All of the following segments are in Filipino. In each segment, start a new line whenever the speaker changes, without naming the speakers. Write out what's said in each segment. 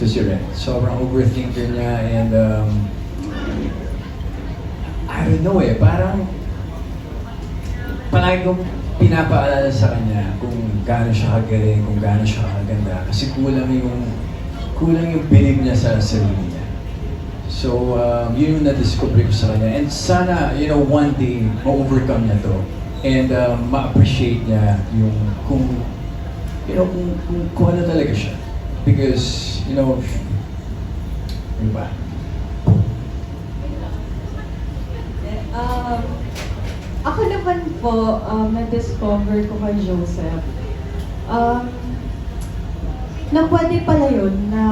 to si Ren. Sobrang overthinker niya and I don't know parang palagi kong pinapaalala sa kanya kung gaano siya kagaling, kung gaano siya kaganda. Kasi kulang yung believe niya sa sarili niya. So, yun yung na-discover ko sa kanya. And sana, one day, ma-overcome niya to. And ma-appreciate niya yung kung ano talaga siya. Because, yun ba?
Ako naman po, na-discover ko kay Joseph. Na pwede pala yun na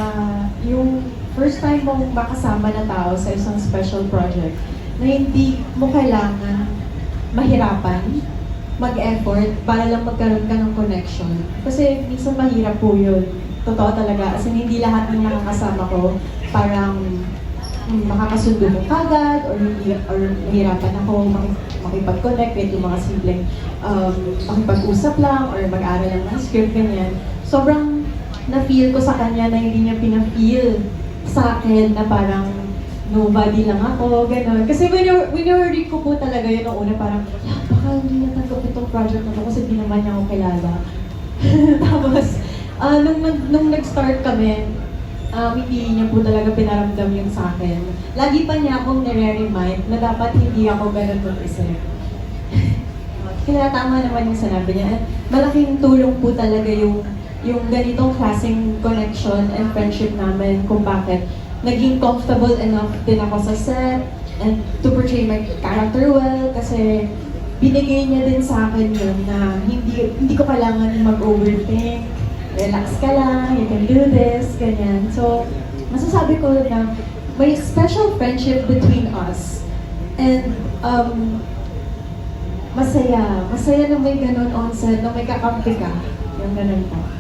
yung first time mong makasama na tao sa isang special project na hindi mo kailangan mahirapan, mag-effort para lang magkaroon ka ng connection. Kasi minsan mahirap po yun. Totoo talaga. As in, hindi lahat ng nakakasama ko parang makakasundo mo kagad or mahirapan ako makipag-connect kahit yung mga simpleng makipag-usap lang or mag-aral lang ng script, ganyan. Sobrang na-feel ko sa kanya na hindi niya pina-feel sa akin na parang nobody lang ako, gano'n. Kasi wini-worry ko po talaga yun nung una, parang, baka hindi niya tanggap itong project na to kasi di naman niya ako kilala. Tapos, nung nag-start kami, hindi niya po talaga pinaramdam yun sa akin. Lagi pa niya akong nire-remind na dapat hindi ako gano'n mag-isip. Kaya tama naman yung sinabi niya. Malaking tulong po talaga yung ganitong klaseng connection and friendship namin kung bakit naging comfortable enough din ako sa set and to portray my character well kasi binigay niya din sa akin yun na hindi ko kailangan mag-overthink, relax ka lang, you can do this, ganyan. So, masasabi ko na may special friendship between us and masaya na may ganun on set, na may kakampi ka, yung ganun po.